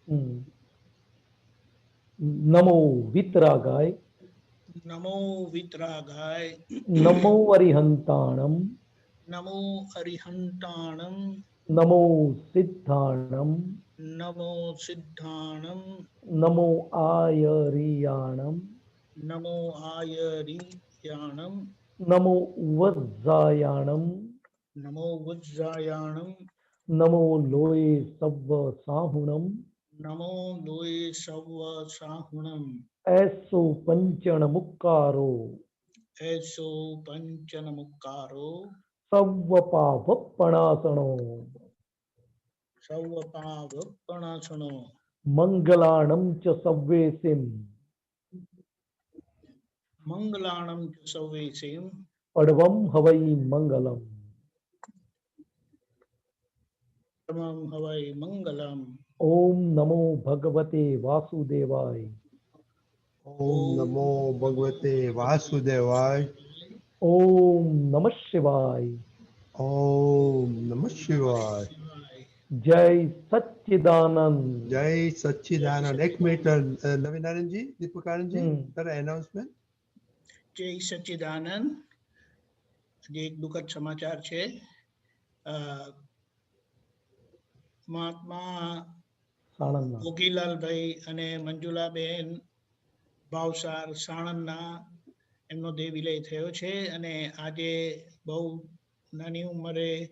હમ. નમો વિતરાગાય નમો વિતરાગાય નમો અરિહંતાણમ નમો અરિહંતાણમ નમો સિદ્ધાણમ નમો સિદ્ધાણમ નમો આયરિયાણમ નમો આયરિયાણમ નમો વજ્જાયાણમ નમો વજ્રાયાણમ નમો લોય સવ્વ સાહુણમ નમો લોય serve સાહુણમ એસો પંચણ મુક્કારો એસો પંચન મુક્કારો સવ્વ પાવપણાસણો સૌ પાવપણાસણો મંગલાણમ ચ સવ્વેસિમ મંગલાણમ ચ સૌવેસીમ પડવમ હવૈ મંગલમ. પરમં હવૈ મંગલમ. ઓમ નમો ભગવતે વાસુદેવાય. ઓમ નમો ભગવતે વાસુદેવાય. ઓમ નમઃ શિવાય. ઓમ નમઃ શિવાય. જય સચ્ચિદાનંદ. જય સચ્ચિદાનંદ. એક મિનિટ નવીનાનંદજી, દીપકાનંદજી, તારા એનાઉન્સમેન્ટ. જય સચ્ચિદાનંદ. જે એક દુઃખદ સમાચાર છે. મહાત્મા ભોગીલાલભાઈ અને મંજુલાબેન ભાવસાર સાણંદના એમનો દેહ વિલય થયો છે અને આજે બહુ નાની ઉંમરે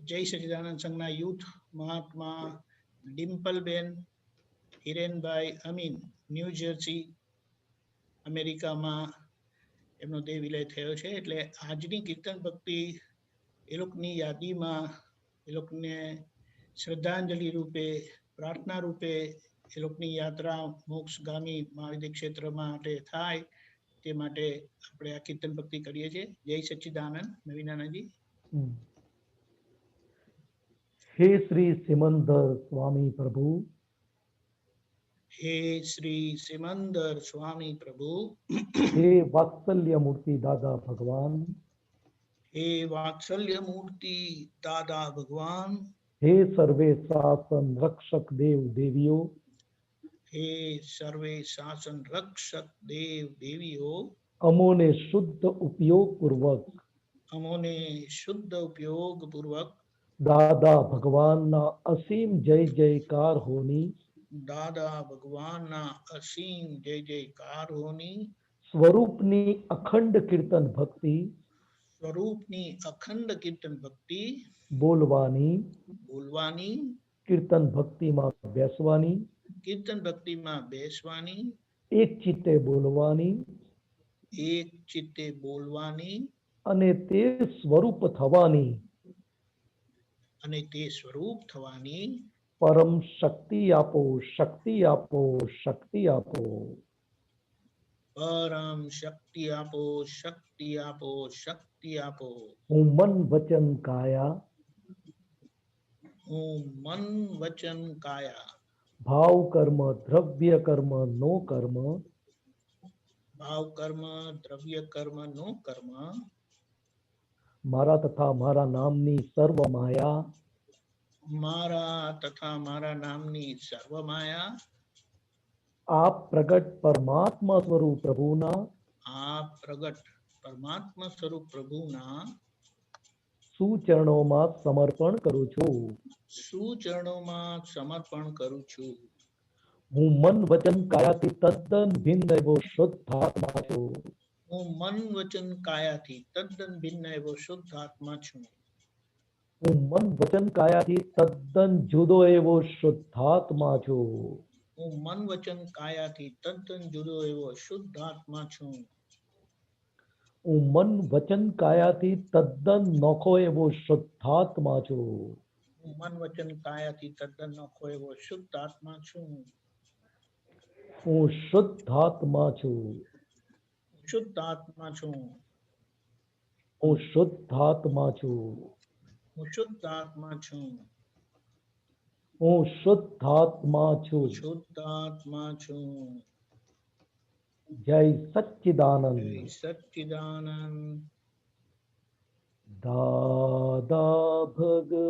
જય સચ્ચિદાનંદ સંઘના યુથ મહાત્મા ડિમ્પલબેન હિરેનભાઈ અમીન ન્યૂ જર્સી અમેરિકામાં એમનો દેહ વિલય થયો છે. એટલે આજની કીર્તન ભક્તિ એ લોકોની યાદીમાં એ લોકોને શ્રદ્ધાંજલિ રૂપે, પ્રાર્થના રૂપે એ લોકોની યાત્રા મોક્ષગામી મહાવિદ્ય ક્ષેત્ર માટે થાય તે માટે આપણે આ કીર્તન ભક્તિ કરીએ છીએ. જય સચ્ચિદાનંદ. નવીનાનંદજી. હે શ્રી સિમંદર સ્વામી પ્રભુ. હે શ્રી સિમંદર સ્વામી પ્રભુ. હે વાત્સલ્ય મૂર્તિ દાદા ભગવાન. હે વાત્સલ્ય મૂર્તિ દાદા ભગવાન. હે સર્વે શાસન રક્ષક દેવ દેવીઓ. હે સર્વે શાસન રક્ષક દેવ દેવીઓ. અમોને શુદ્ધ ઉપયોગ પૂર્વક. અમોને શુદ્ધ ઉપયોગ પૂર્વક. દાદા ભગવાનના અસીમ જય જયકાર હોની. દાદા ભગવાનના અસીમ જય જયકાર હોની. સ્વરૂપની અખંડ કીર્તન ભક્તિ. સ્વરૂપની અખંડ કીર્તન ભક્તિ. બોલવાની. બોલવાની. કીર્તન ભક્તિમાં બેસવાની. કીર્તન ભક્તિમાં બેસવાની. એક ચિત્તે બોલવાની. એક ચિત્તે બોલવાની. અને તે સ્વરૂપ થવાની. અને તે સ્વરૂપ થવાની. પરમ શક્તિ આપો, શક્તિ આપો, શક્તિ આપો. પરમ શક્તિ આપો, શક્તિ આપો, શક્તિ આપો. હું મન વચન કાયા. હું મન વચન કાયા. ભાવ કર્મ દ્રવ્ય કર્મ નો કર્મ. ભાવ કર્મ દ્રવ્ય કર્મ નો કર્મ. મારા તથા મારા નામની સર્વ માયા. મારા તથા મારા નામની સર્વ માયા. આપ પ્રગટ પરમાત્મા સ્વરૂપ પ્રભુના. આપ પ્રગટ પરમાત્મા સ્વરૂપ પ્રભુના. સુચરણોમાં સમર્પણ કરું છું. સુચરણોમાં સમર્પણ કરું છું. હું મન વચન કાયાથી તદ્દન ભિન્ન એવો શુદ્ધાત્મા છું. હું મન વચન કાયાથી તદ્દન ભિન્ન એવો શુદ્ધ આત્મા છું. હું મન વચન કાયાથી તદ્દન જુદો એવો શુદ્ધાત્મા છું. હું મન વચન કાયાથી તદ્દન જુદો એવો શુદ્ધ આત્મા છું. હું મન વચન કાયાથી તદ્દન નોખો એવો શુદ્ધાત્મા છું. હું મન વચન કાયાથી તદ્દન નોખો એવો શુદ્ધ આત્મા છું. હું શુદ્ધાત્મા છું. શુદ્ધ આત્મા છું. હું શુદ્ધાત્મા છું. હું શુદ્ધ આત્મા છું. હું શુદ્ધાત્મા છું. શુદ્ધ આત્મા છું. જય સચ્ચિદાનંદ. જય સચ્ચિદાનંદ. દાદા ભગવાનના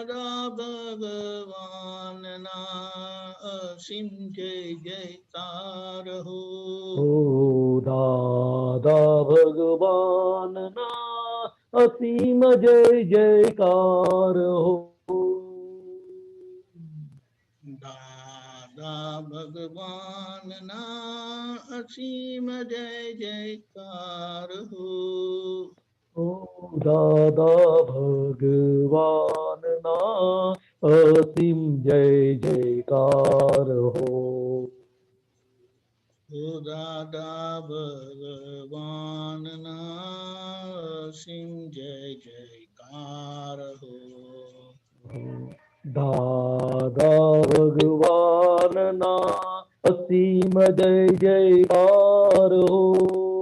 દાદા ભગવાનના અસીમ જય જયકાર હો. ઓ દાદા ભગવાનના અસીમ જય જયકાર હો. દાદા ભગવાનના અસીમ જય જયકાર હો. ઓ દાદા ભગવાનના અસીમ જય જયકાર હો. ઓ દાદા ભગવાનના અસીમ જય જયકાર હો. દાદા ભગવાનના અસીમ જય જયકાર હો.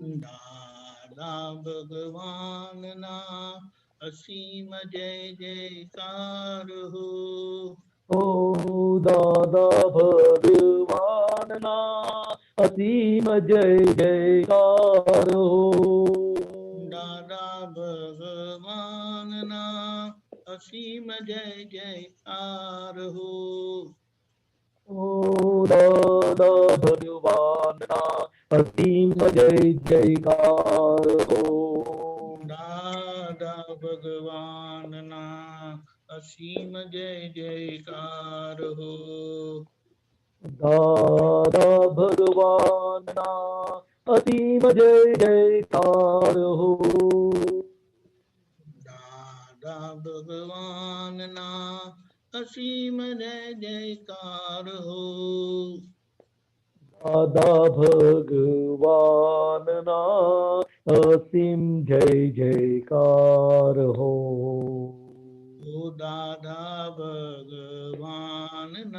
દાદા ભગવાનના અસીમ જય જયકાર હો. ઓ દાદા ભગવાનના અસીમ જય જયકાર હો. દાદા ભગવાનના અસીમ જય જયકાર હો. ઓ દાદા ભગવાનના અસીમ જય જયકાર હો. દાદા ભગવાનના અસીમ જય જયકાર હો. દાદા ભગવાનના અસીમ જય જયકાર હો. દાદા ભગવાનના અસીમ જય જયકાર હો. દાદા ભગવાનના અસીમ જય જયકાર હો. ઓ દાદા ભગવાનના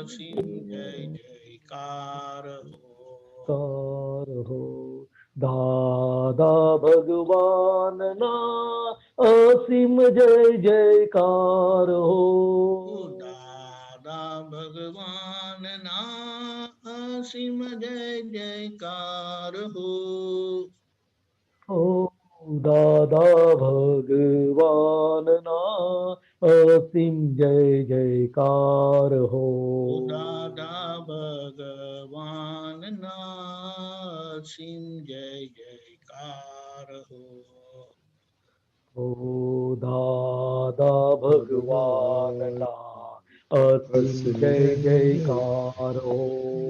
અસીમ જય જયકાર હો. કાર હો. દાદા ભગવાનના અસીમ જય જયકાર ઓ હો. દાદા ભગવાનના અસીમ જય જયકાર હો. ઓ દાદા ભગવાનના અસીમ જય જયકાર હો. ઓ દાદા ભગવાનના અસીમ જય જયકાર હો. ઓ દાદા ભગવાનના અસીમ જય જયકાર હો.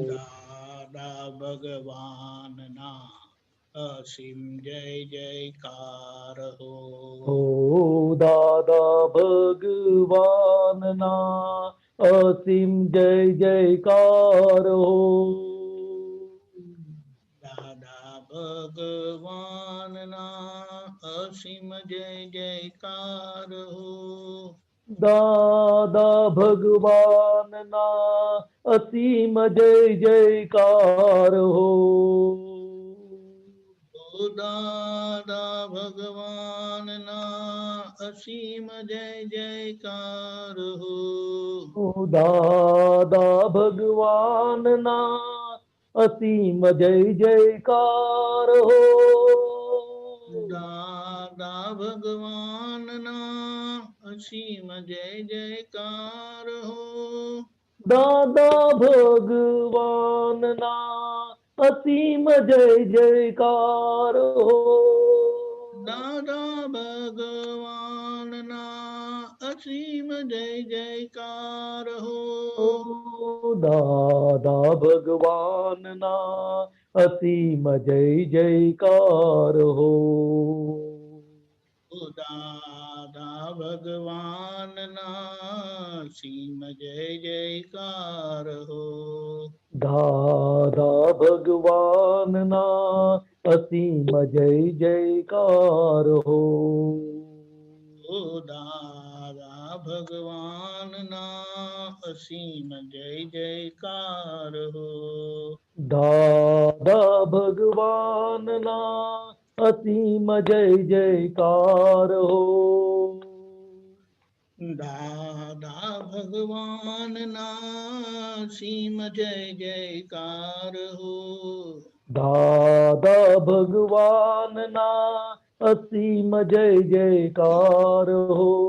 દાદા ભગવાનના અસીમ જય જયકાર હો. ઓ દાદા ભગવાનના અસીમ જય જયકાર હો. દાદા ભગવાનના અસીમ જય જયકાર હો. દાદા ભગવાનના અસીમ જય જયકાર હો. ઓ દાદા ભગવાનના અસીમ જય જયકાર હો. ઓ દાદા ભગવાનના અસીમ જય જયકાર હો. દાદા ભગવાનના અસીમ જય જયકાર હો. દાદા ભગવાનના અસીમ જય જયકાર હો. દાદા ભગવાનના અસીમ જય જયકાર હો. ઓ દાદા ભગવાનના અસીમ જય જયકાર હો. ઓ દાદા ભગવાનના અસીમ જય જયકાર હો. દાદા ભગવાનના અસીમ જય જયકાર હો. ઓ દાદા ભગવાનના અસીમ જય જયકાર હો. દાદા ભગવાનના અસીમ જય જયકાર હો. દાદા ભગવાનના અસીમ જય જયકાર હો. દાદા ભગવાનના અસીમ જય જયકાર હો.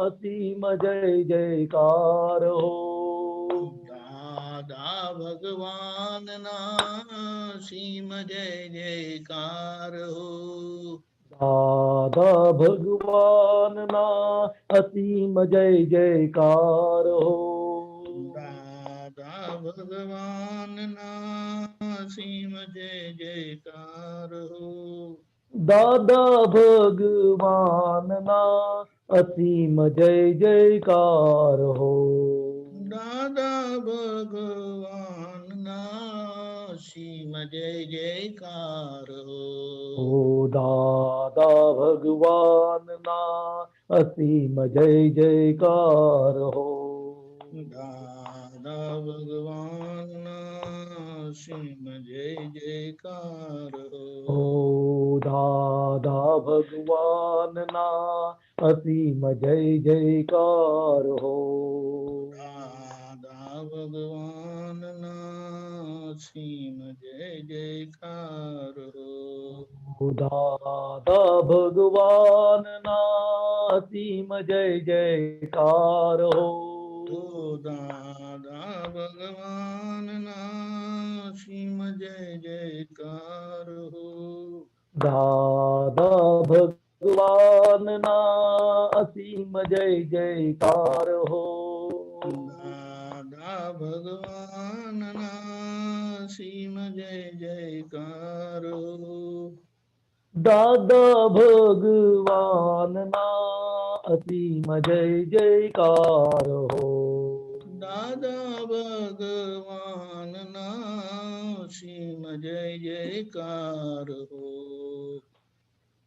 અસીમ જય જયકાર હો. દાદા ભગવાનના અસીમ જય જયકાર હો. દાદા ભગવાનના અસીમ જય જયકાર હો. દાદા ભગવાનના અસીમ જય જયકાર હો. દાદા ભગવાનના અસીમ જય જયકાર હો. દાદા ભગવાનના અસીમ જય જયકાર હો. ઓ દાદા ભગવાનના અસીમ જય જયકાર હો. દાદા ભગવાનના અસીમ જય જયકાર ઓ હો. દાદા ભગવાનના અસીમ જય જયકાર હો. દાદા ભગવાનના અસીમ જય જયકાર હો. દાદા ભગવાનના અસીમ જય જયકાર હો. તો દાદા ભગવાનના અસીમ જય જયકાર હો. દાદા ભગવાનના અસીમ જય જયકાર હો. દાદા ભગવાનના અસીમ જય જયકાર હો. દાદા ભગવાનના અસીમ જય જયકાર હો. દાદા ભગવાનના અસીમ જય જયકાર હો.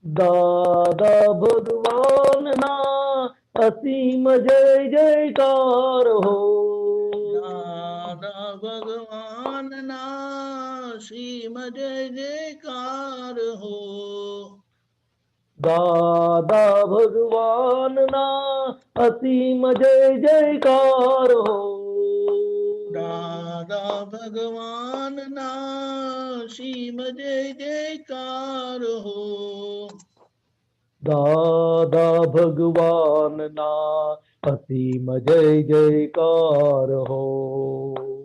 દાદા ભગવાનના અસીમ જય જયકાર હો. દાદા ભગવાનના અસીમ જય જયકાર હો. દાદા ભગવાનના અસીમ જય જયકાર હો. દાદા ભગવાનના અસીમ જય જયકાર હો. દાદા ભગવાનના અસીમ જય જયકાર હો.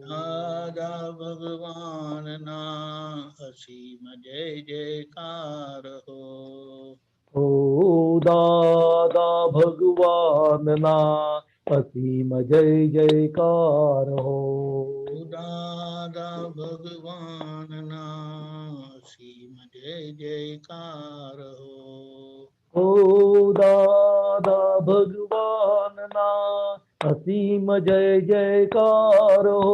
દાદા ભગવાનના અસીમ જય જયકાર હો. ઓ દાદા ભગવાનના અસીમ જય જયકાર હો. દાદા ભગવાનના અસીમ જય જયકાર હો. ઓ દાદા ભગવાનના અસીમ જય જયકાર હો.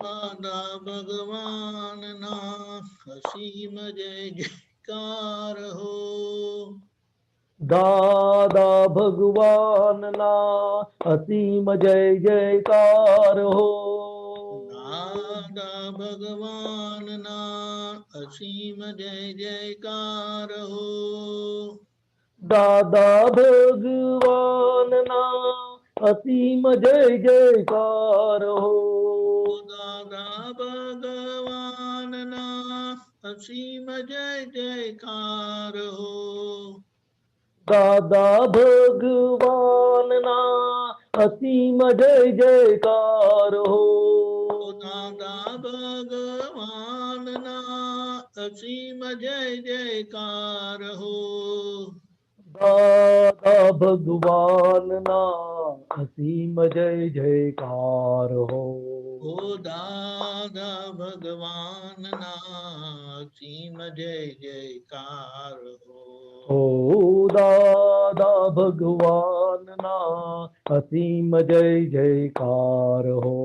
દાદા ભગવાનના અસીમ જય જયકાર હો. દાદા ભગવાનના અસીમ જય જયકાર હો. દાદા ભગવાનના અસીમ જય જયકાર હો. દાદા ભગવાનના અસીમ જય જયકાર હો. દાદા ભગવાનના અસીમ જય જયકાર હો. દાદા ભગવાનના અસીમ જય જયકાર હો. દાદા ભગવાનના અસીમ જય જયકાર હો. દાદા ભગવાનના અસીમ જય જયકાર હો. ઓ દાદા ભગવાનના અસીમ જય જયકાર હો. ઓ દાદા ભગવાનના અસીમ જય જયકાર હો.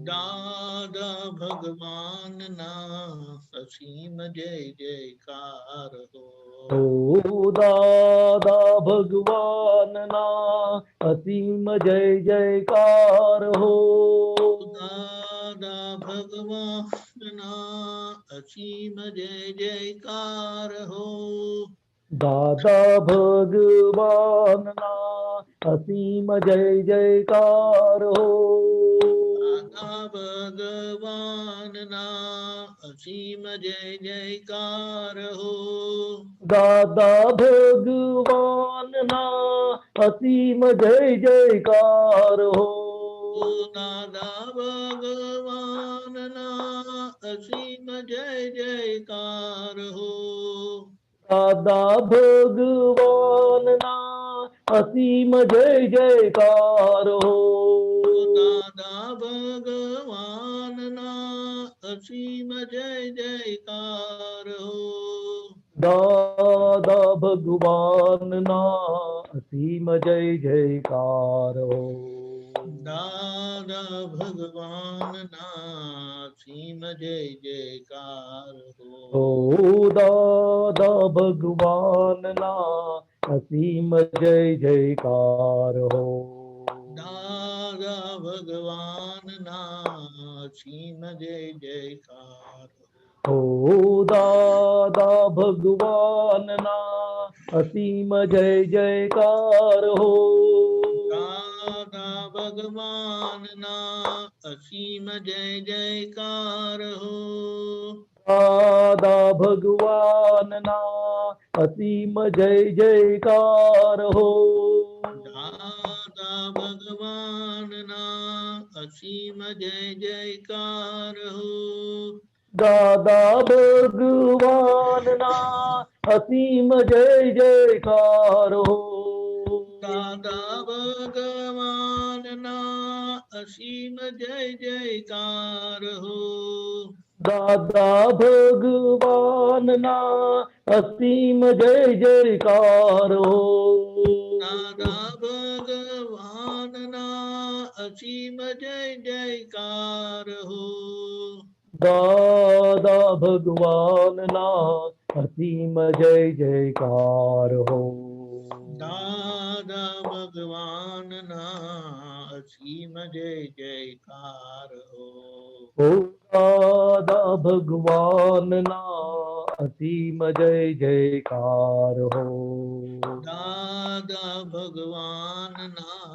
દાદા ભગવાનના અસીમ જય જયકાર હો. ઓ દાદા ભગવાનના અસીમ જય જયકાર હો. દાદા ભગવાનના અસીમ જય જયકાર હો. દાદા ભગવાનના અસીમ જય જયકાર હો. દાદા ભગવાનના અસીમ જય જયકાર હો. દાદા ભગવાનના અસીમ જય જયકાર હો. ઓ દાદા ભગવાનના અસીમ જય જયકાર હો. દાદા ભગવાનના અસીમ જય જયકાર હો. દાદા ભગવાનના અસીમ જય જયકાર હો. દાદા ભગવાનના અસીમ જય જયકાર હો. દાદા ભગવાનના અસીમ જય જયકાર હો. દાદા ભગવાનના અસીમ જય જયકાર હો. દાદા ભગવાનના અસીમ જય જયકાર હો. દાદા ભગવાનના અસીમ જય જયકાર હો. દાદા ભગવાનના અસીમ જય જયકાર હો. દાદા ભગવાનના અસીમ જય જયકાર હો. દાદા ભગવાનના અસીમ જય જયકાર હો. દાદા ભગવાનના અસીમ જય જયકાર હો. દાદા ભગવાનના અસીમ જય જયકાર હો. દાદા ભગવાનના અસીમ જય જયકાર હો. દાદા ભગવાનના અસીમ જય જયકાર હો. દાદા ભગવાનના અસીમ જય જયકાર હો. દાદા ભગવાનના અસીમ જય જયકાર હો. હો. દાદા ભગવાનના અસીમ જય જયકાર હો. દાદા ભગવાનના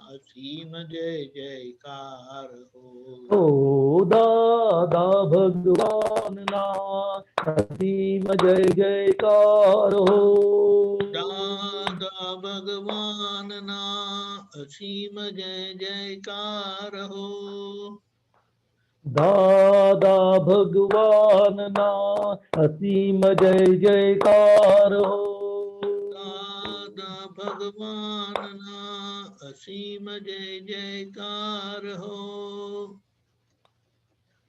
અસીમ જય જયકાર હો. હો. દાદા ભગવાનના અસીમ જય જયકાર હો. દાદા ભગવાનના અસીમ જય જયકાર હો. દાદા ભગવાનના અસીમ જય જયકાર હો. દાદા ભગવાનના અસીમ જય જયકાર હો.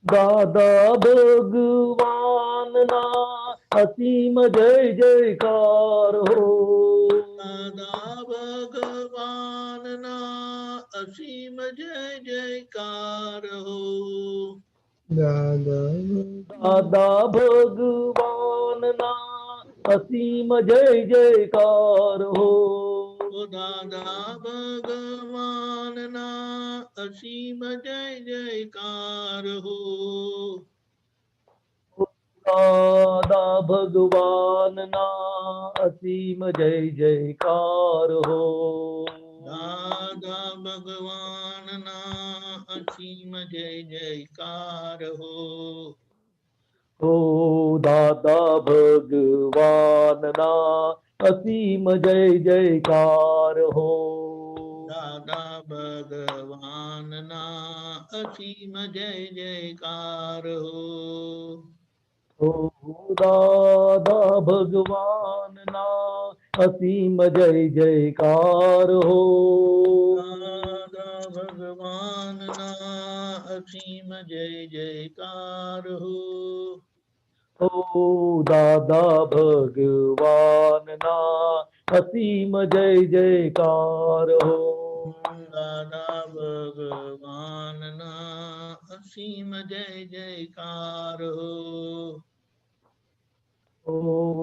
દાદા ભગવાનના અસીમ જય જયકાર હો. દાદા ભગવાનના અસીમ જય જયકાર હો. દાદા ભગવાનના અસીમ જય જયકાર હો. દાદા ભગવાનના અસીમ જય જયકાર હો. દાદા ભગવાનના અસીમ જય જયકાર હો. દાદા ભગવાનના અસીમ જય જયકાર હો. હો. દાદા ભગવાનના અસીમ જય જયકાર હો. દાદા ભગવાનના અસીમ જય જયકાર હો. હો. દાદા ભગવાનના અસીમ જય જયકાર હો. દાદા ભગવાનના અસીમ જય જયકાર હો. હો. દાદા ભગવાનના અસીમ જય જયકાર હો. દાદા ભગવાનના અસીમ જય જયકાર હો. હો.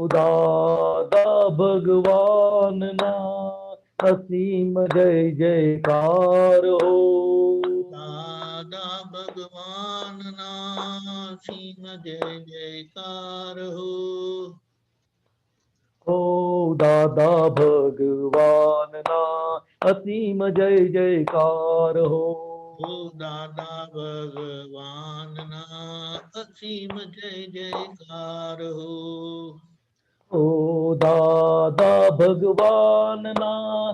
દાદા ભગવાનના અસીમ જય જયકાર હો. દાદા ભગવાનના અસીમ જય જયકાર હો. હો. દાદા ભગવાનના અસીમ જય જયકાર હો. દાદા ભગવાનના અસીમ જય જયકાર હો. હો. દાદા ભગવાનના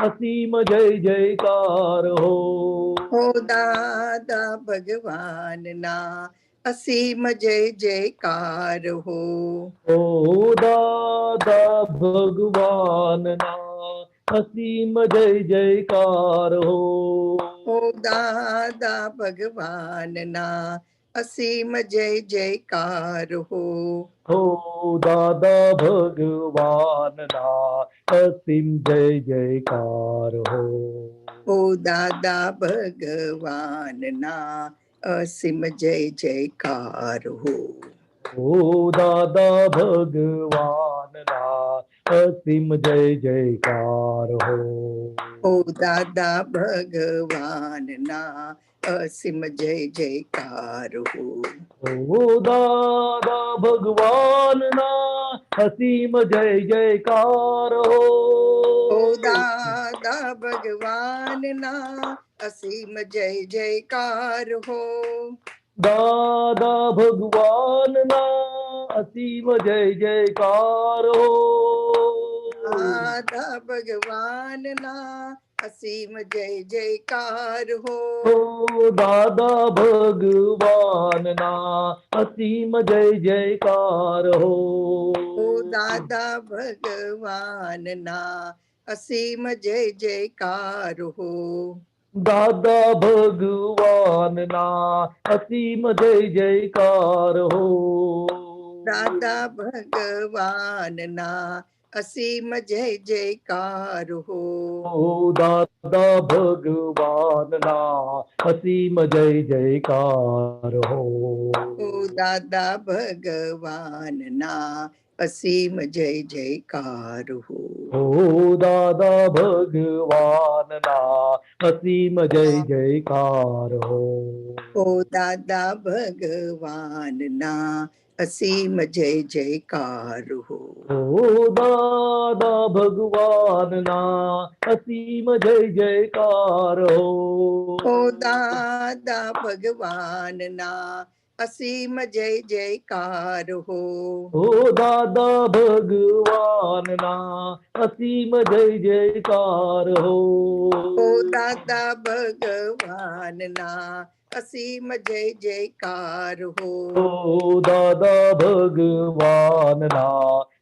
અસીમ જય જયકાર હો. હો દાદા ભગવાનના અસીમ જય જયકાર હો. ઓ દાદા ભગવાનના અસીમ જય જયકાર હો. હો દાદા ભગવાનના અસીમ જય જયકાર હો. હો દાદા ભગવાનના અસીમ જય જયકાર હો. હો દાદા ભગવાનના અસીમ જય જયકાર હો. ઓ દાદા ભગવાનના અસીમ જય જયકાર હો. ઓ દાદા ભગવાનના અસીમ જય જયકાર હો. ઓ દાદા ભગવાનના અસીમ જય જયકાર હો. ઓ દાદા ભગવાનના અસીમ જય જયકાર હો. દાદા ભગવાનના અસીમ જય જયકાર હો. દાદા ભગવાનના અસીમ જય જયકાર હો. ઓ દાદા ભગવાનના અસીમ જય જયકાર હો. ઓ દાદા ભગવાનના અસીમ જય જયકાર હો. દાદા ભગવાનના અસીમ જય જયકાર હો. દાદા ભગવાનના અસીમ જય જયકાર હો. ઓ દાદા ભગવાનના અસીમ જય જયકાર હો. ઓ દાદા ભગવાનના અસીમ જય જયકાર હો. ઓ દાદા ભગવાનના અસીમ જય જયકાર હો. ઓ દાદા ભગવાનના અસીમ જય જયકાર હો. ઓ દાદા ભગવાનના અસીમ જય જયકાર હો. ઓ દાદા ભગવાનના અસીમ જય જયકાર હો. ઓ દાદા ભગવાનના અસીમ જય જયકાર હો. ઓ દાદા ભગવાનના અસીમ જય જયકાર હો. ઓ દાદા ભગવાનના અસીમ જય જયકાર હો. ઓ દાદા ભગવાનના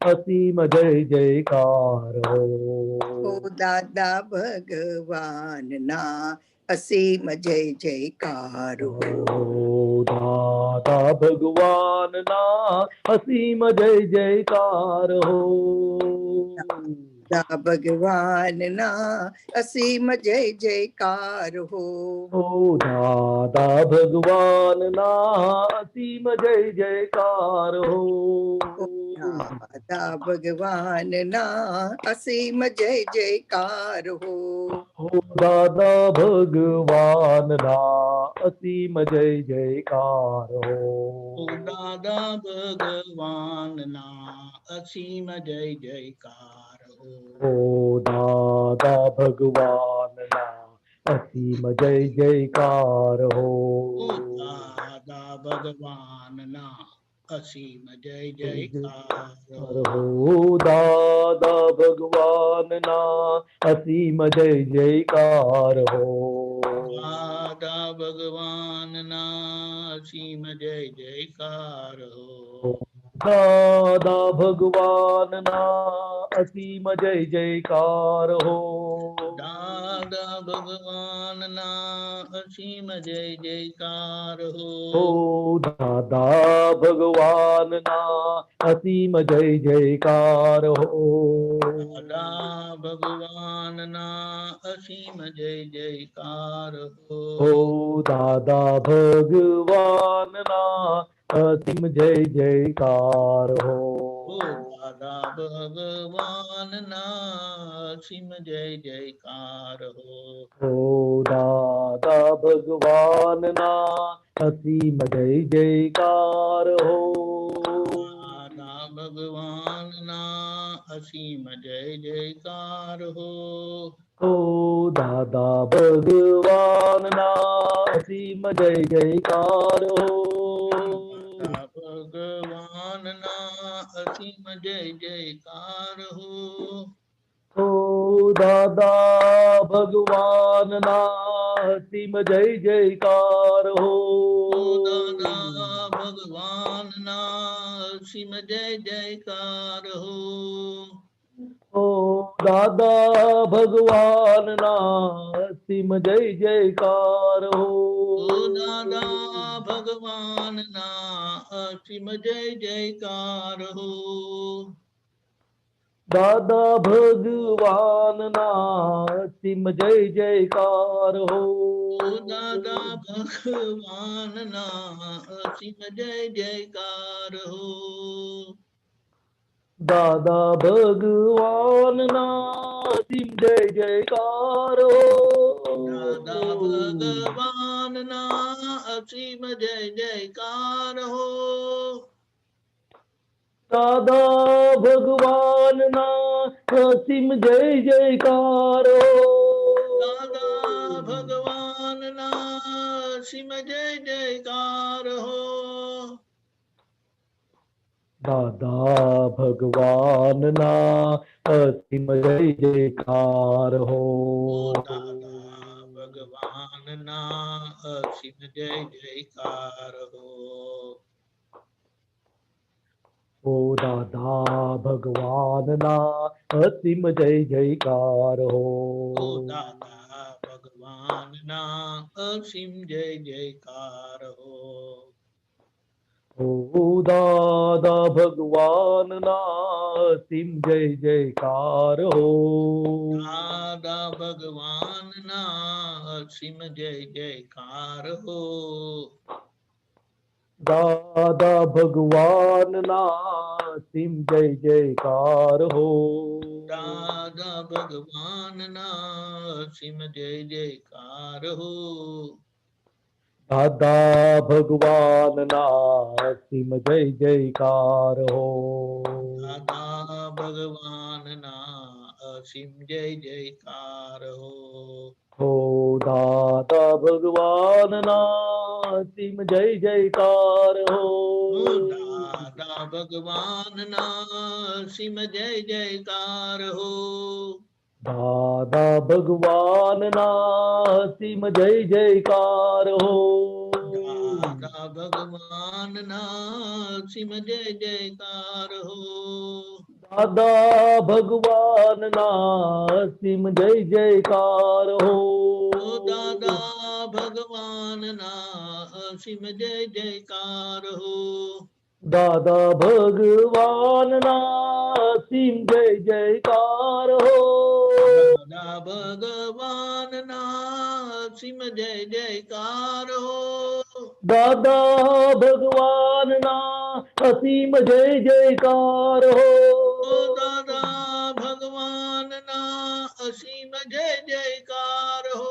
અસીમ જય જયકાર હો. ઓ દાદા ભગવાનના અસીમ જય જયકાર હો. દાદા ભગવાનના અસીમ જય જયકાર હો. ઓ દાદા ભગવાનના અસીમ જય જયકાર હો. દાદા ભગવાનના અસીમ જય જયકાર હો. ઓ દાદા ભગવાનના અસીમ જય જયકાર હો. ઓ દાદા ભગવાનના અસીમ જય જયકાર હો. ઓ દાદા ભગવાનના અસીમ જય જયકાર હો. ઓ દાદા ભગવાનના અસીમ જય જયકાર હો. હો દાદા ભગવાનના અસીમ જય જયકાર હો. દાદા ભગવાનના અસીમ જય જયકાર હો. દાદા ભગવાનના અસીમ જય જયકાર હો. દાદા ભગવાનના અસીમ જય જયકાર હો. ઓ દાદા ભગવાનના અસીમ જય જયકાર હો. દાદા ભગવાનના અસીમ જય જયકાર હો. ઓ દાદા ભગવાનના અસીમ જય જયકાર હો. ઓ દાદા ભગવાનના અસીમ જય જયકાર હો. ઓ દાદા ભગવાનના અસીમ જય જયકાર હો. દાદા ભગવાનના અસીમ જય જયકાર હો. ઓ દાદા ભગવાનના અસીમ જય જયકાર હો. દાદા ભગવાનના અસીમ જય જયકાર હો. ઓ દાદા ભગવાનના અસીમ જય જયકાર હો. દાદા ભગવાનના અસીમ જય જયકાર હો. ઓ દાદા ભગવાનના અસીમ જય જયકાર હો. દાદા ભગવાનના અસીમ જય જયકાર હો. દાદા ભગવાનના અસીમ જય જયકાર હો. દાદા ભગવાનના અસીમ જય જયકાર હો. દાદા ભગવાનના અસીમ જય જયકાર હો. દાદા ભગવાનના અસીમ જય જયકાર હો. દાદા ભગવાનના અસીમ જય જયકાર હો. દાદા ભગવાનના અસીમ જય જયકાર હો. દાદા ભગવાનના અસીમ જય જયકાર હો. દાદા ભગવાનના અસીમ જય જયકાર હો. ઓ દાદા ભગવાનના અસીમ જય જયકાર હો. દાદા ભગવાનના અસીમ જય જયકાર હો. ઓ દાદા ભગવાનના અસીમ જય જયકાર હો. દાદા ભગવાનના અસીમ જય જયકાર હો. દાદા ભગવાનના અસીમ જય જયકાર હો. દાદા ભગવાનના અસીમ જય જયકાર હો. દાદા ભગવાનના અસીમ જય જયકાર હો. દાદા ભગવાનના અસીમ જય જયકાર હો. હો દાદા ભગવાનના અસીમ જય જયકાર હો. દાદા ભગવાનના અસીમ જય જયકાર હો. દાદા ભગવાનના અસીમ જય જયકાર હો. દાદા ભગવાનના અસીમ જય જયકાર હો. દાદા ભગવાનના અસીમ જય જયકાર હો. દાદા ભગવાનના અસીમ જય જયકાર હો. દાદા ભગવાનના અસીમ જય જયકાર હો. દાદા ભગવાનના અસીમ જય જયકાર હો. દાદા ભગવાનના અસીમ જય જયકાર હો. દાદા ભગવાનના અસીમ જય જયકાર હો. દાદા ભગવાનના અસીમ જય જયકાર હો.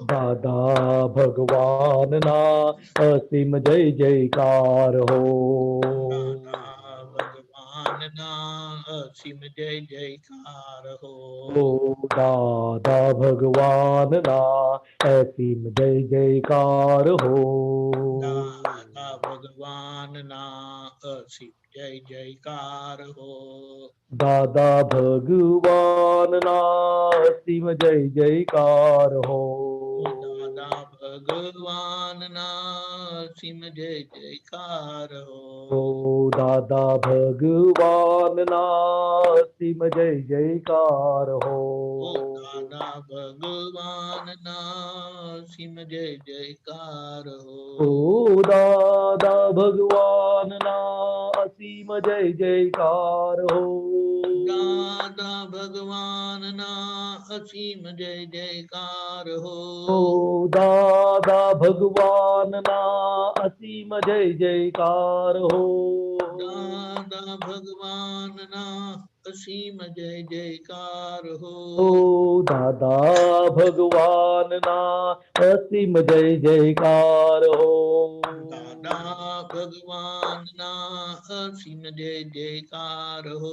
દાદા ભગવાનના અસીમ જય જયકાર હો. ઓ દાદા ભગવાનના અસીમ જય જયકાર હો. દાદા ભગવાનના અસીમ જય જયકાર હો. દાદા ભગવાનના અસીમ જય જયકાર હો. દાદા ભગવાનના અસીમ જય જયકાર હો. ઓ દાદા ભગવાનના અસીમ જય જયકાર હો. દાદા ભગવાનના અસીમ જય જયકાર હો. ઓ દાદા ભગવાનના અસીમ જય જયકાર હો. દાદા ભગવાનના અસીમ જય જયકાર હો. ઓ દાદા ભગવાનના અસીમ જય જયકાર હો. દાદા ભગવાનના અસીમ જય જયકાર હો. ઓ દાદા ભગવાનના અસીમ જય જયકાર હો. દાદા ભગવાનના અસીમ જય જયકાર હો.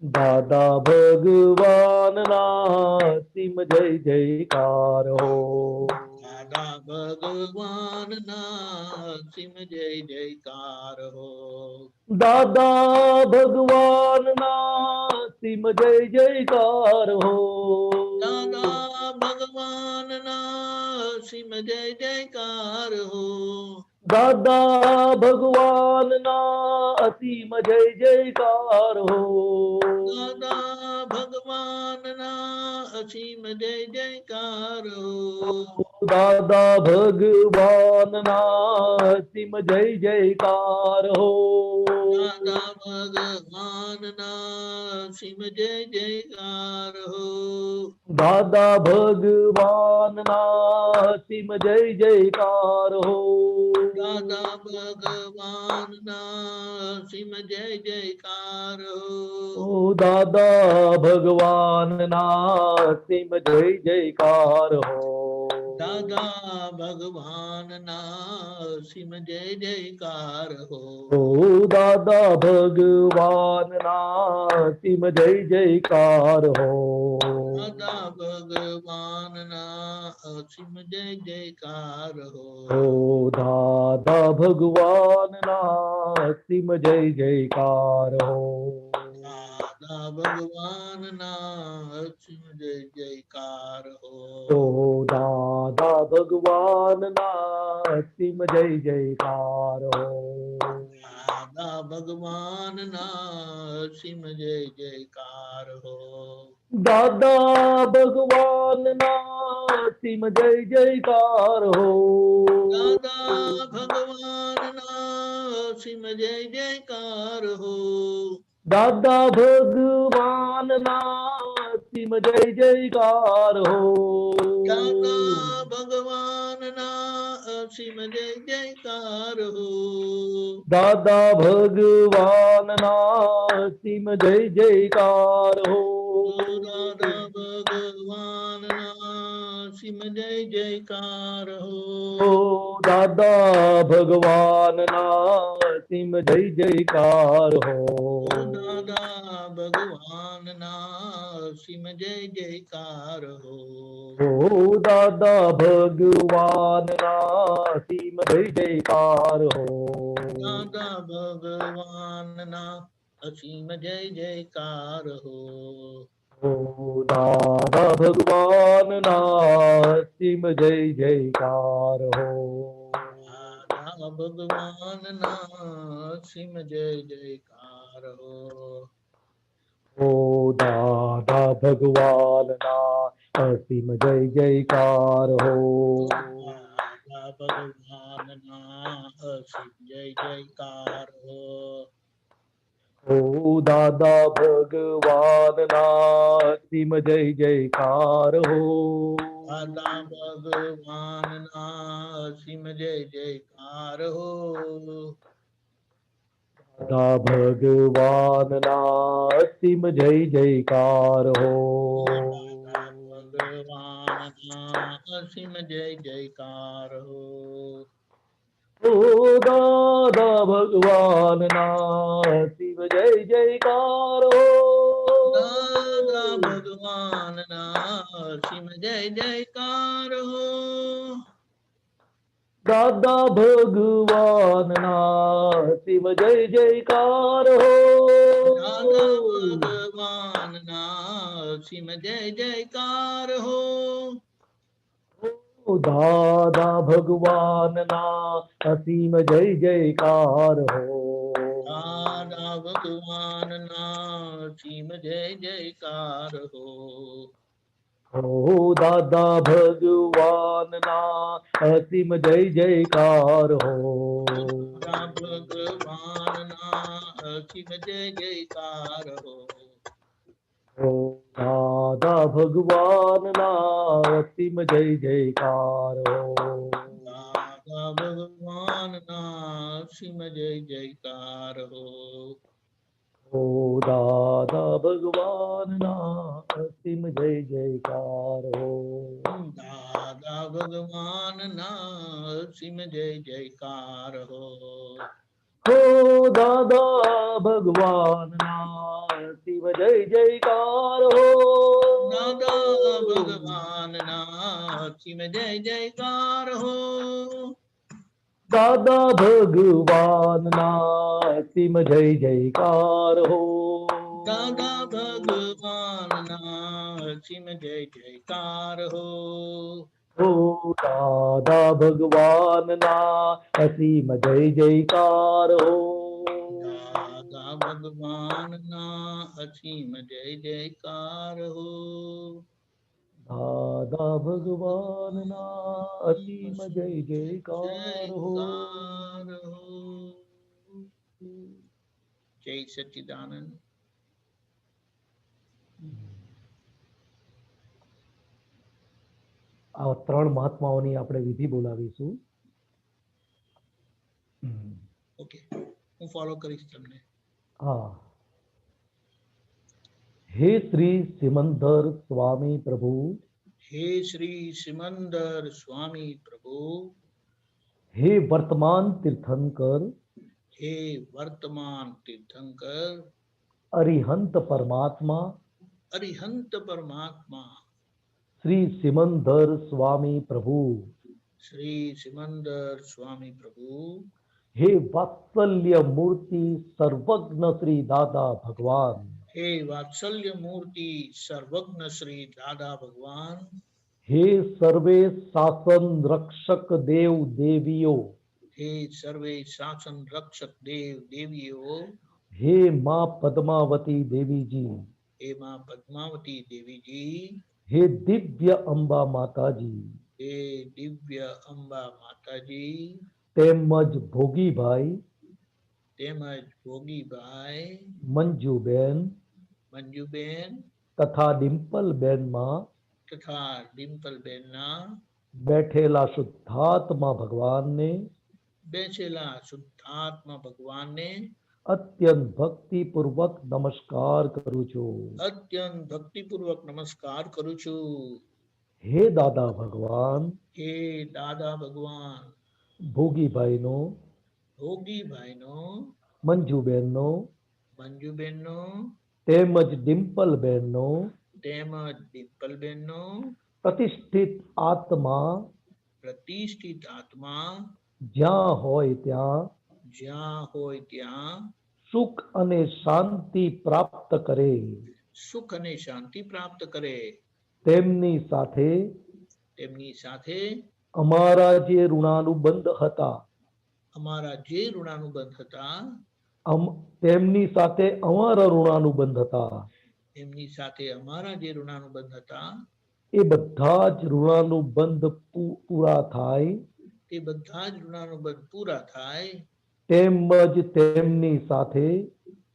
દાદા ભગવાનના અસીમ જય જયકાર હો. દાદા ભગવાનના અસીમ જય જયકાર હો. દાદા ભગવાનના અસીમ જય જયકાર હો. દાદા ભગવાનના અસીમ જય જયકાર હો. દાદા ભગવાનના અસીમ જય જયકાર હો. દાદા ભગવાનના અસીમ જય જયકાર હો. દાદા ભગવાનના અસીમ જય જયકાર હો. દાદા ભગવાનના અસીમ જય જયકાર હો. દાદા ભગવાનના અસીમ જય જયકાર હો. દાદા ભગવાનના અસીમ જય જયકાર હો. ઓ દાદા ભગવાનના અસીમ જય જયકાર હો. દાદા ભગવાનના અસીમ જય જયકાર હો. ઓ દાદા ભગવાનના અસીમ જય જયકાર હો. દાદા ભગવાનના અસીમ જય જયકાર હો. ઓ દાદા ભગવાનના અસીમ જય જયકાર હો. દાદા ભગવાનના અસીમ જય જયકાર હો. ઓ દાદા ભગવાનના અસીમ જય જયકાર હો. દાદા ભગવાનના અસીમ જય જયકાર હો. દાદા ભગવાનના અસીમ જય જયકાર હો. દાદા ભગવાનના અસીમ જય જયકાર હો. દાદા ભગવાનના અસીમ જય જયકાર હો. દાદા ભગવાનના અસીમ જય જયકાર હો. દાદા ભગવાનના અસીમ જય જયકાર હો. દાદા ભગવાનના અસીમ જય જયકાર હો. ઓ દાદા ભગવાનના અસીમ જય જયકાર હો. દાદા ભગવાનના અસીમ જય જયકાર હો. ઓ દાદા ભગવાનના અસીમ જય જયકાર હો. દાદા ભગવાનના અસીમ જય જયકાર હો. ઓ દાદા ભગવાનના અસીમ જય જયકાર હો. દાદા ભગવાનના અસીમ જય જયકાર હો. ઓ દાદા ભગવાનના અસીમ જય જયકાર હો. દાદા ભગવાનના અસીમ જય જયકાર હો. ઓ દાદા ભગવાનના અસીમ જય જયકાર હો. દાદા ભગવાનના અસીમ જય જયકાર હો. દાદા ભગવાનના અસીમ જય જયકાર હો. ભગવાનના અસીમ જય જયકાર હો. ઓ દાદા ભગવાનના અસીમ જય જયકાર હો. દાદા ભગવાનના અસીમ જય જયકાર હો. દાદા ભગવાનના અસીમ જય જયકાર હો. દાદા ભગવાનના અસીમ જય જયકાર હો. દાદા ભગવાનના અસીમ જય જયકાર હો. દાદા ભગવાનના અસીમ જય જયકાર હો. ઓ દાદા ભગવાનના અસીમ જય જયકાર હો. દાદા ભગવાનના અસીમ જય જયકાર હો. ઓ દાદા ભગવાનના અસીમ જય જયકાર હો. દાદા ભગવાનના અસીમ જય જયકાર હો. ઓ દાદા ભગવાનના અસીમ જય જયકાર હો. દાદા ભગવાનના અસીમ જય જયકાર હો. હો દાદા ભગવાનના અસીમ જય જયકાર હો. દાદા ભગવાનના અસીમ જય જયકાર હો. દાદા ભગવાનના અસીમ જય જયકાર હો. દાદા ભગવાનના અસીમ જય જયકાર હો. ઓ દાદા ભગવાનના અસીમ જય જયકાર હો. દાદા ભગવાનના અસીમ જય જયકાર હો. દાદા ભગવાનના અસીમ જય જયકાર હો. જયકાર હો. જય સચ્ચિદાનંદ. આ ત્રણ મહાત્માઓની આપણે વિધિ બોલાવીશું. ઓકે, હું ફોલો કરીશ તમને. હા. હે શ્રી સિમંદર સ્વામી પ્રભુ, હે શ્રી સિમંદર સ્વામી પ્રભુ, હે વર્તમાન તીર્થંકર, હે વર્તમાન તીર્થંકર, અરિહંત પરમાત્મા, અરિહંત પરમાત્મા, શ્રી સિમંદર સ્વામી પ્રભુ, શ્રી સિમંદર સ્વામી પ્રભુ, હે વાત્સલ્ય મૂર્તિ સર્વજ્ઞ શ્રી દાદા ભગવાન, હે વાત્સલ્ય મૂર્તિ સર્વજ્ઞ શ્રી દાદા ભગવાન, હે સર્વે શાસન રક્ષક દેવ દેવીઓ, હે સર્વે શાસન રક્ષક દેવ દેવીઓ, હે માં પદ્માવતી દેવીજી, હે માં પદ્માવતી દેવીજી, હે દિવ્ય અંબા માતાજી, હે દિવ્ય અંબા માતાજી, તેમજ ભોગીભાઈ, તેમજ ભોગીભાઈ, મંજુબેન મંજુબેન તથા ડિમ્પલબેનમાં તથા ડિમ્પલબેનના બેઠેલા શુદ્ધાત્મા ભગવાનને બેસેલા શુદ્ધાત્મા ભગવાનને અત્યંત ભક્તિપૂર્વક નમસ્કાર કરું છું. અત્યંત ભક્તિપૂર્વક નમસ્કાર કરું છું. હે દાદા ભગવાન, હે દાદા ભગવાન, ભોગીભાઈનો, ભોગીભાઈનો, મંજુબેનનો મંજુબેનનો તેમજ ડિમ્પલબેનનો તેમજ ડિમ્પલબેનનો પ્રતિષ્ઠિત આત્મા પ્રતિષ્ઠિત આત્મા જ્યાં હોય ત્યાં જ્યાં હોય ત્યાં સુખ અને શાંતિ પ્રાપ્ત કરે, સુખ અને શાંતિ પ્રાપ્ત કરે. તેમની સાથે તેમની સાથે અમારા જે ઋણાનુબંધ હતા, અમારા જે ઋણાનુબંધ હતા, તેમની સાથે અમારા ઋણાનુબંધ હતા, એમની સાથે અમારા જે ઋણાનુબંધ હતા, એ બધા જ ઋણાનુબંધ પૂરા થાય, તે બધા જ ઋણાનુબંધ પૂરા થાય. તેમજ તેમની સાથે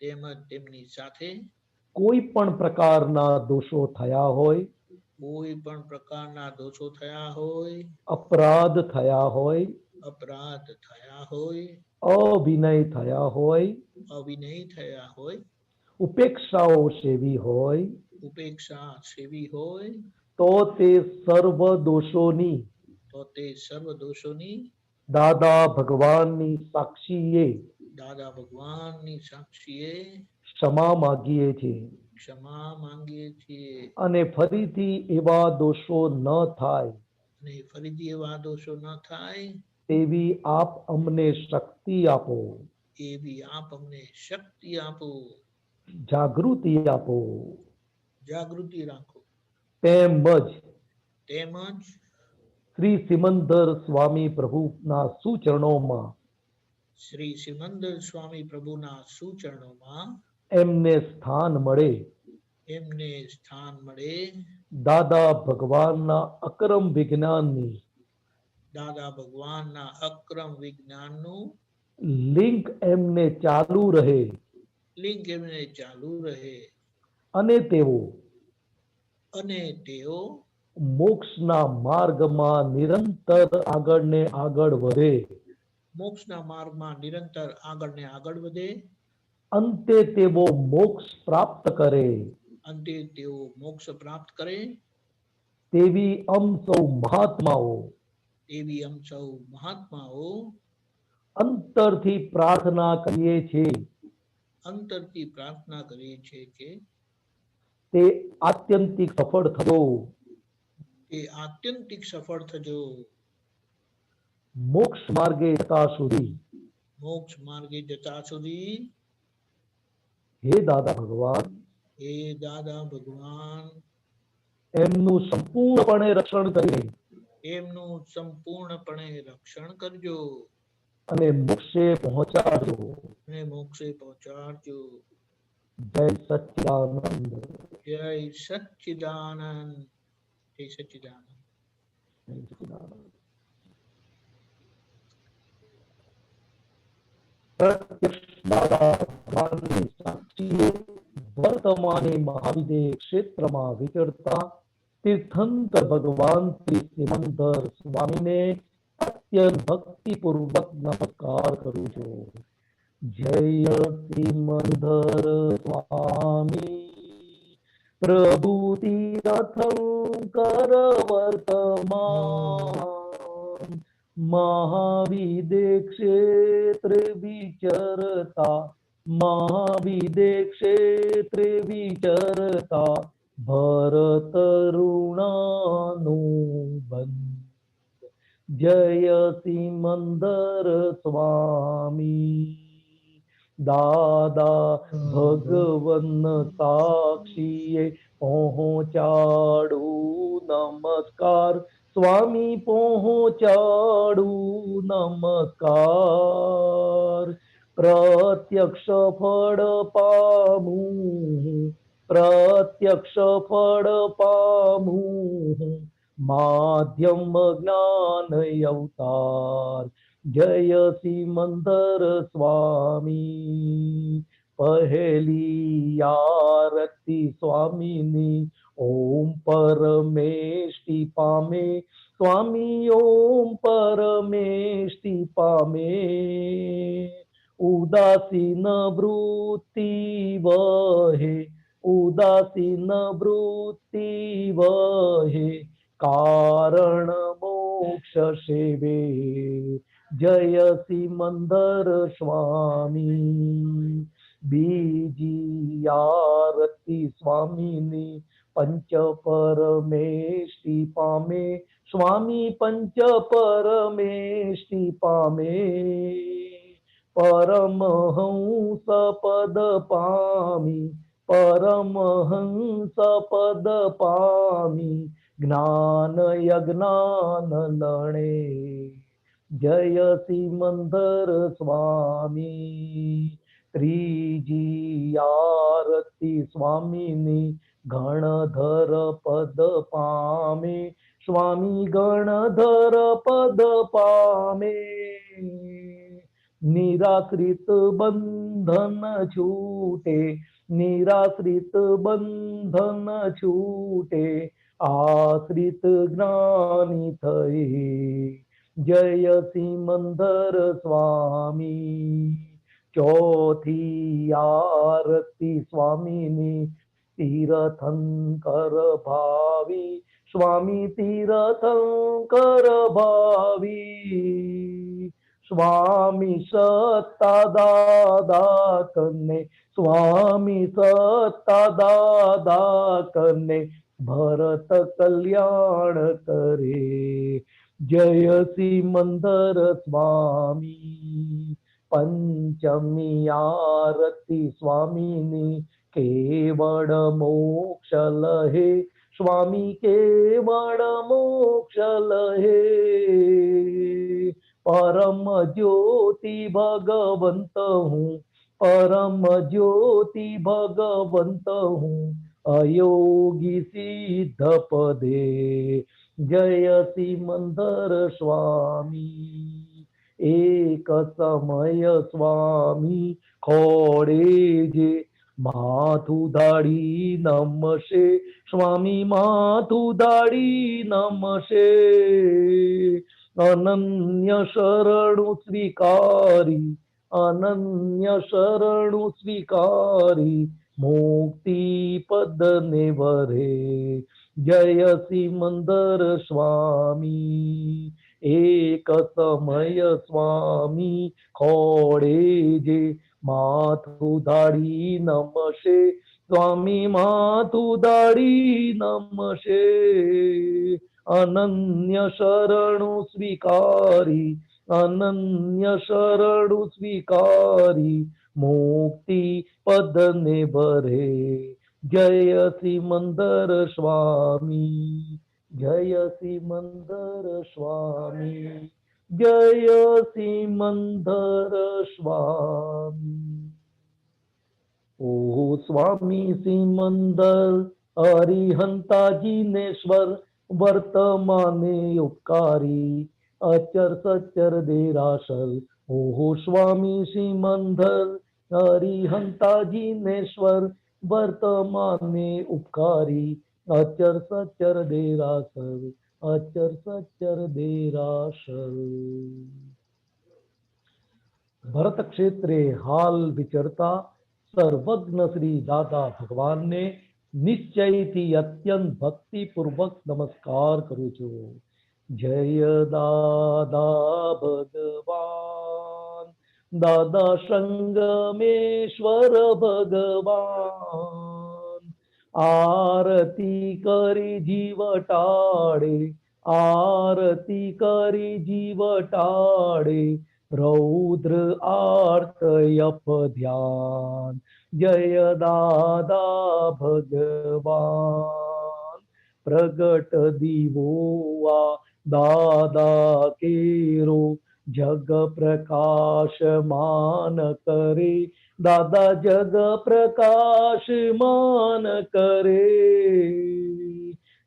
તેમજ તેમની સાથે કોઈ પણ પ્રકારના દોષો થયા હોય, કોઈ પણ પ્રકારના દોષો થયા હોય, અપરાધ થયા હોય, અપરાધ થયા હોય, અવિનય થયા હોય, અવિનય થયા હોય, ઉપેક્ષાઓ સેવી હોય, ઉપેક્ષા સેવી હોય, તો તે સર્વ દોષોની તો તે સર્વ દોષોની દાદા ભગવાનની સાક્ષીએ દાદા ભગવાનની સાક્ષીએ ક્ષમા માગીએ છીએ. ક્ષમા માંગીએ છીએ. અને ફરીથી એવા દોષો ન થાય અને ફરીથી એવા દોષો ન થાય તેવી આપ અમને શક્તિ આપો, એવી આપ અમને શક્તિ આપો, જાગૃતિ આપો. જાગૃતિ રાખો. તેમજ શ્રી સિમંદર સ્વામી પ્રભુના સુચરણોમાં શ્રી સિમંદર સ્વામી પ્રભુના સુચરણોમાં એમને સ્થાન મળે, એમને સ્થાન મળે. દાદા ભગવાનના અક્રમ વિજ્ઞાનની દાદા ભગવાનના અક્રમ વિજ્ઞાનનું લિંક એમને ચાલુ રહે, લિંક એમને ચાલુ રહે, અને તેઓ મોક્ષના માર્ગમાં નિરંતર આગળ ને આગળ વધે, મોક્ષના માર્ગમાં નિરંતર આગળ ને આગળ વધે, અંતે તેઓ મોક્ષ પ્રાપ્ત કરે, અંતે તેઓ મોક્ષ પ્રાપ્ત કરે. તેવી અમ સૌ મહાત્માઓ અંતરથી પ્રાર્થના કરીએ છીએ, અંતરથી પ્રાર્થના કરીએ છીએ કે તે આત્યંતિક સફળ થજો, તે આત્યંતિક સફળ થજો. મોક્ષ માર્ગે જતા સુધી મોક્ષ માર્ગે જતા સુધી હે દાદા ભગવાન, હે દાદા ભગવાન, એમનું સંપૂર્ણપણે રક્ષણ કરી એમનું સંપૂર્ણપણે રક્ષણ કરજો અને મોક્ષે પહોંચાડજો. અને મોક્ષે પહોંચાડજો. જય સચ્ચિદાનંદ. જય સચ્ચિદાનંદ. જય સચ્ચિદાનંદ. જય સચ્ચિદાનંદ. પ્રત્યક્ષ દાદા ભગવાનની સાક્ષીએ વર્તમાને મહાવિદેહ ક્ષેત્રમાં વિચરતા તીર્થંકર ભગવાન શ્રી સિમંદર સ્વામીને અત્યંત ભક્તિપૂર્વક નમસ્કાર કરું છું. જય સિમંદર સ્વામી પ્રભુ તીર્થંકર વર્તમાન મહાવિદેહ ક્ષેત્રે વિચરતા મહાવિદેહ ક્ષેત્રે વિચરતા ભરત ઋણાનું બંધ. જય સિમંદર સ્વામી. દાદા ભગવન સાક્ષીએ પહોંચાડું નમસ્કાર. સ્વામી પહોંચાડું નમસ્કાર. પ્રત્યક્ષ ફળ પામું, પ્રત્યક્ષ ફળ પામું, માધ્યમ જ્ઞાન અવતાર. જય સિમંદર સ્વામી. પહેલી આરતી સ્વામીની ઓમ પરમેષ્ટિ પામે. સ્વામી ઓમ પરમેષ્ટિ પામે. ઉદાસીન વૃત્તિ વહે, ઉદાસીન વૃત્તિ વહે, કારણ મોક્ષ સેવે. જય સિમંદર સ્વામી. બીજી આરતી સ્વામીની પંચ પરમેષ્ટિ પામે. સ્વામી પંચ પરમેષ્ટિ પામે. પરમહંસ પદ પામી, પરમહંસ પદ પામી, જ્ઞાન યજ્ઞાન લણે. જય સિમંદર સ્વામી. ત્રીજી આરતી સ્વામીની ગણધર પદ પામે. સ્વામી ગણધર પદ પામે. નિરાશ્રિત બંધન છૂટે, નિરાશ્રિત બંધન છૂટે, આશ્રિત જ્ઞાની થઈ. જય સિમંદર સ્વામી. ચોથી આરતી સ્વામીની તીર્થંકર ભાવી. સ્વામી તીર્થંકર ભાવી. સ્વામી સત્તા દાદા કને, સ્વામી સત્તા દાદા કને, ભરત કલ્યાણ કરે. જય સિમંદર સ્વામી. પંચમી આરતી સ્વામીની કેવળ મોક્ષ લહે. સ્વામી કેવળ મોક્ષ લહે. પરમ જ્યોતિ ભગવંત હું, પરમ જ્યોતિ ભગવંત હું, અયોગી સિદ્ધ પદે. જય સિમંદર સ્વામી. એક સમય સ્વામી ખોડે જે માથું દાડી નમશે. સ્વામી માથું દાડી નમશે. અનન્ય શરણું સ્વીકારી, અનન્ય શરણું સ્વીકારી, મુક્તિ પદને વરે. જય સિમંદર સ્વામી. એક સમય સ્વામી ખોડે જે માથું દાડી નમશે. સ્વામી માથું દાડી નમશે. અનન્ય શરણું સ્વીકારી, અનન્ય શરણું સ્વીકારી, મુક્તિ પદ ને ભરે જય સિમંદર સ્વામી જય સિમંદર સ્વામી જય સિમંદર સ્વામી. ઓ સ્વામી સિમંદર હરિહંતાજીનેશ્વર વર્તમાને ઉપકારી અચર સચર દેરાસર. ઓહો સ્વામી સિમંદર હરિહંતાજીનેશ્વર વર્તમાને ઉપકારી અચર સચર દેરાસર અચર સચર દેરાસર. ભરત ક્ષેત્રે હાલ વિચરતા સર્વજ્ઞ શ્રી દાદા ભગવાનને નિશ્ચયથી અત્યંત ભક્તિપૂર્વક નમસ્કાર કરું છું. જય દાદા ભગવાન દાદા સંગમેશ્વર ભગવાન. આરતી કરી જીવ ટાળે આરતી કરી જીવ ટાળે રૌદ્ર આર્તયપ ધ્યાન. જય દાદા ભગવાન પ્રગટ દીવો આ દાદા કેરો જગ પ્રકાશમાન કરે દાદા જગ પ્રકાશમાન કરે.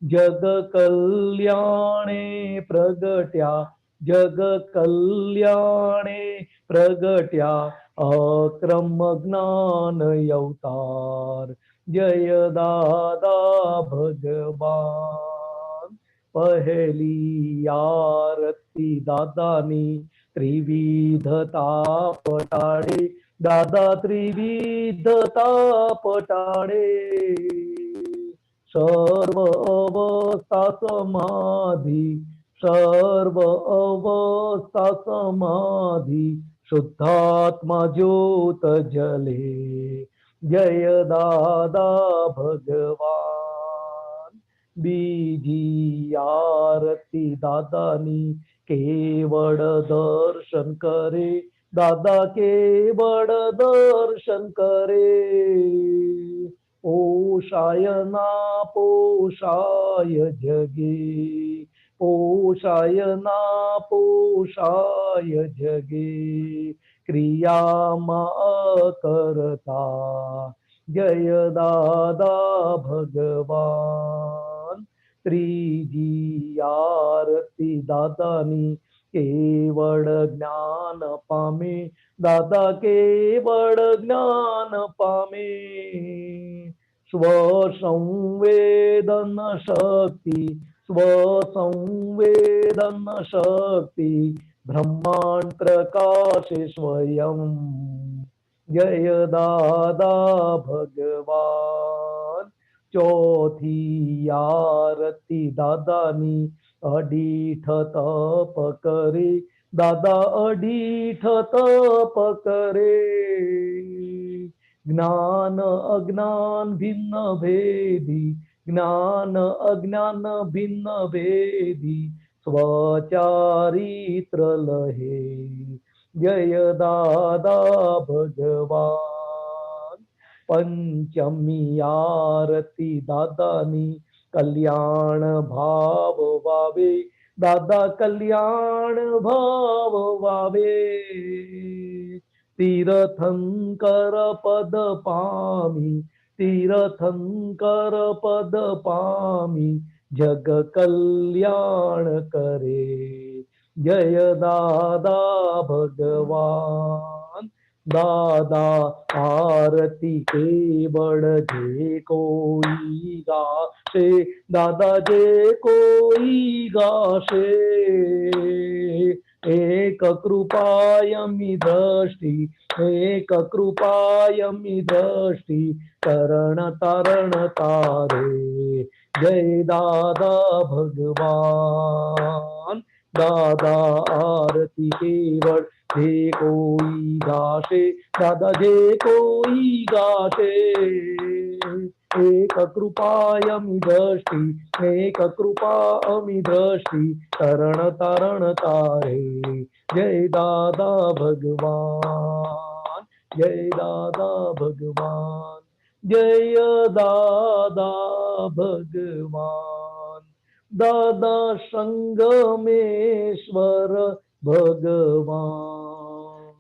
જગ કલ્યાણે પ્રગટ્યા જગ કલ્યાણે પ્રગટ્યા અક્રમ જ્ઞાન અવતાર. જય દાદા ભગવાન પહેલી આરતી દાદાની ત્રિવિધતા પટાડે દાદા ત્રિવિધતા પટાડે. સર્વ અવસ્થા સમાધિ સર્વ અવસ્થા સમાધિ શુદ્ધાત્મા જ્યોત જલે. જય દાદા ભગવાન બીજી આરતી દાદાની કેવળ દર્શન કરે દાદા કેવળ દર્શન કરે. પોષાયના પોષાય જગે પોષાયના પોષાય જગે ક્રિયામાં કરતા. જય દાદા ભગવાન ત્રીજી આરતી દાદાની કેવળ જ્ઞાન પામે દાદા કેવળ જ્ઞાન પામે. સ્વ સંવેદન શક્તિ સ્વ સંવેદન શક્તિ બ્રહ્માંડ પ્રકાશે સ્વયં. જય દાદા ભગવાન ચોથી આરતી દાદાની અડીઠ તપ કરે દાદા અડીઠ તપ કરે. જ્ઞાન અજ્ઞાન ભિન્ન ભેદી જ્ઞાન અજ્ઞાન ભિન્ન ભેદી સ્વચારિત્ર લહે. જય દાદા ભગવાન પંચમી આરતી દાદાની કલ્યાણ ભાવ વાવે દાદા કલ્યાણ ભાવ વાવે. તીર્થંકર પદ પામી તીર્થંકર પદ પામી જગ કલ્યાણ કરે. જય દાદા ભગવાન દાદા આરતી કેવળ જે કોઈ ગાશે દાદા જે કોઈ ગાશે. એક કૃપાયમી દ્રષ્ટિ એક કૃપાયમી દ્રષ્ટિ તરણ તરણ તારે. જય દાદા ભગવાન દાદા આરતી કેવળ જે કોઈ ગાશે દાદા જે કોઈ ગાશે. એક કૃપાયમી દ્રષ્ટિ એક કૃપાયમી દ્રષ્ટિ તરણ તરણ તારે. જય દાદા ભગવાન જય દાદા ભગવાન, જય દાદા ભગવાન, દાદા સંગમેશ્વર ભગવાન.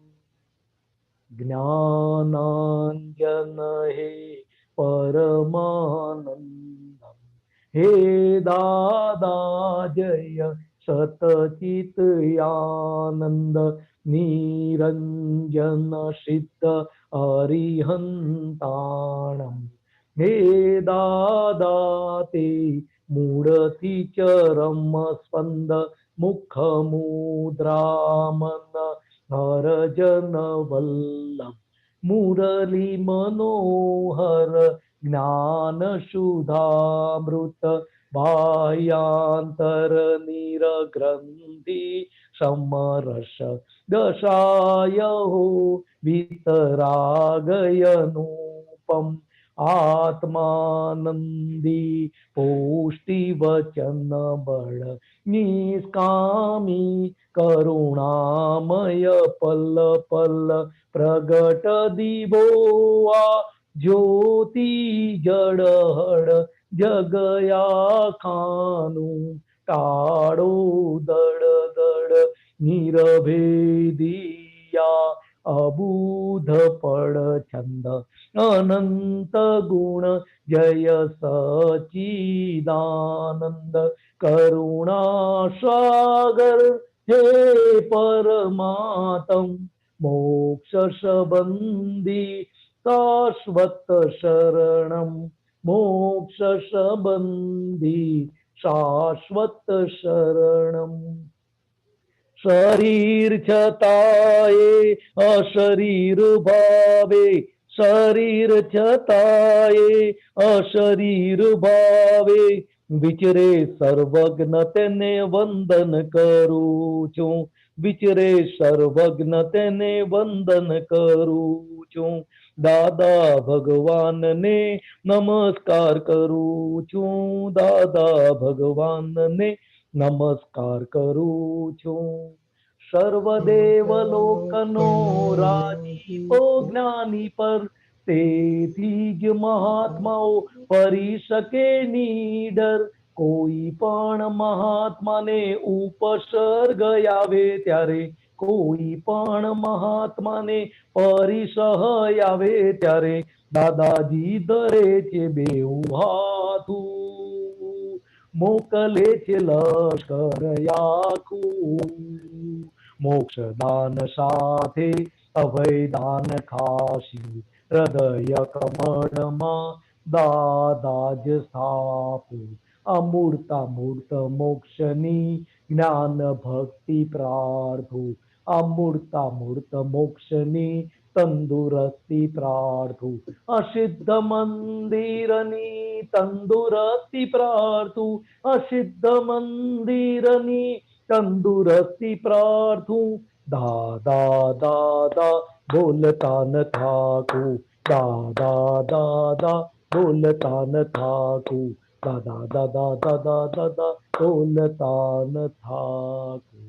જ્ઞાનાંજન હે પરમાનંદ, હે દાદા જય સતચિત આનંદ, નિરંજન સિદ્ધ અરિહંતાણમ, હે દાદા તે મૂળથી ચરમ સ્પંદ, મુખ મુદ્રામન હરજન વલ્લભ, મુરલી મનોહર જ્ઞાન સુધામૃત, બાહ્યાંતર નિરગ્રંથિ સમરસ, દશાયહો વિતરાગયનુપમ, આત્માનંદી પુષ્ટિ વચન બળ, નિષ્કામી કરુણામય પલ પલ, પ્રગટ દિવો આ જ્યોતિ જડહડ, જગયા ખાનું ટાળો દડ દડ, નિરભેદિયા અબુધ પડ છંદ, અનંત ગુણ જય સચિદાનંદ, કરુણા સાગર હે પરમાત્મ, મોક્ષ સંબંધી શાશ્વત શરણમ, મોક્ષ સંબંધી શાશ્વત શરણમ. શરીર છતાંય અશરીર ભાવે, શરીર છતાંય અશરીર ભાવે, વિચરે સર્વજ્ઞ તેને વંદન કરું છું, વિચરે સર્વજ્ઞ તેને વંદન કરું છું, દાદા ભગવાનને નમસ્કાર કરું છું, દાદા ભગવાનને નમસ્કાર કરું છું. સર્વદેવ લોકનો રાજીપો જ્ઞાની પર, તેથી જ મહાત્માઓ પરી શકે નીડર, કોઈ પણ મહાત્માને ઉપસર્ગ આવે ત્યારે, કોઈ પણ મહાત્માને પરિસહ આવે ત્યારે, દાદાજી ધરે છે બેઉ હાથું, મોકલે છે લશ્કર આખું, મોક્ષદાન સાથે અભયદાન ખાસી, હૃદય કમળમાં દાદા જ સ્થાપું, અમૂર્તામૂર્ત મોક્ષની જ્ઞાન ભક્તિ પ્રાર્થું, અમૂર્તામૂર્ત મોક્ષની તંદુરસ્તી પ્રાર્થું, અસિદ્ધ મંદિરની તંદુરસ્તી પ્રાર્થું, અસિદ્ધ મંદિરની તંદુરસ્તી પ્રાર્થું, દાદા દાદા બોલતા ન થાકું, દાદા દાદા બોલતા ન થાકું, દાદા દાદા દાદા દાદા બોલતા ન થાકું.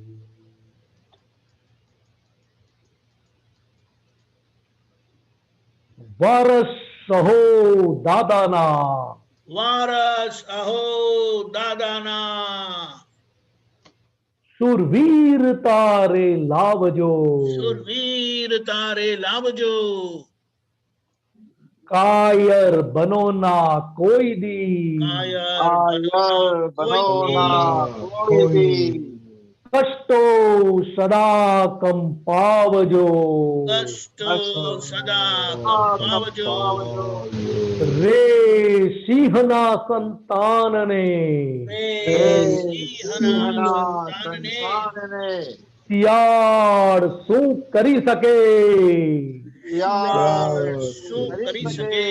વારસ અહો દાદાના, વારસ અહો દાદાના, સુરવીર તારે લાવજો, સુરવીર તારે લાવજો, કાયર બનો ના કોઈ દી, કાયર બનો ના કોઈ દી, કષ્ટો સદા કંપાવજો, કષ્ટો સદા કંપાવજો, રે સિંહના સંતાનને, સિંહના સંતાનને, શિયાળ શું કરી શકે, શું કરી શકે,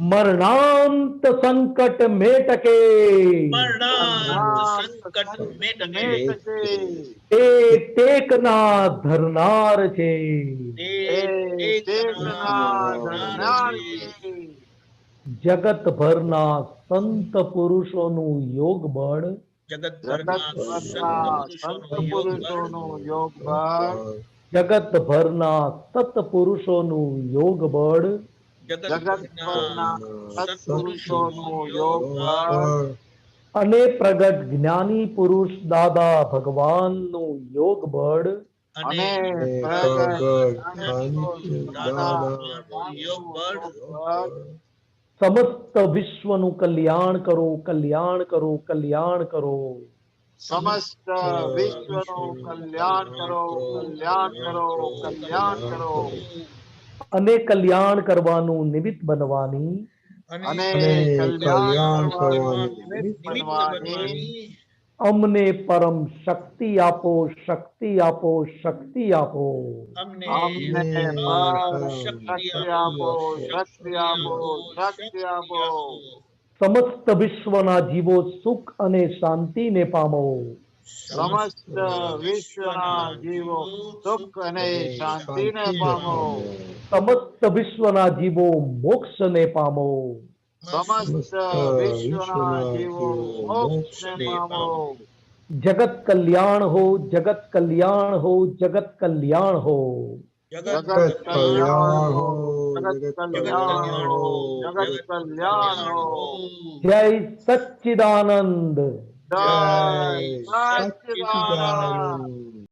મરણાંત સંકટ મેટકે, મરણાંત સંકટ મેટકે, એ ટેકના ધરનાર છે, જગત ભરના સંત પુરુષોનું યોગ બળ, જગત ભરના સંત પુરુષોનું યોગ બળ, જગત ભરના સત્પુરુષોનું યોગ બળ જગતભરના સત્પુરુષોનું યોગ બળ અને પ્રગટ જ્ઞાની પુરુષ દાદા ભગવાનનું યોગ બળ અને સમસ્ત વિશ્વનું કલ્યાણ કરો, કલ્યાણ કરો, કલ્યાણ કરો. સમસ્ત વિશ્વનું કલ્યાણ કરો, કલ્યાણ કરો, કલ્યાણ કરો. અને કલ્યાણ કરવાનું નિમિત્ત બનવાની અને કલ્યાણ કરવાનું નિમિત્ત બનવાની અમને પરમ શક્તિ આપો, શક્તિ આપો, શક્તિ આપો. અમને પરમ શક્તિ આપો, શક્તિ આપો, શક્તિ આપો. સમસ્ત વિશ્વના જીવો સુખ અને શાંતિને પામો. સમસ્ત વિશ્વના જીવો સુખ અને શાંતિને પામો. સમસ્ત વિશ્વના જીવો મોક્ષને પામો. સમસ્ત વિશ્વના જીવો મોક્ષને પામો. જગત કલ્યાણ હો, જગત કલ્યાણ હો, જગત કલ્યાણ હો. જગત કલ્યાણ હો, જગત કલ્યાણ હો, જગત કલ્યાણ હો. જય સચ્ચિદાનંદ. જય સચ્ચિદાનંદ.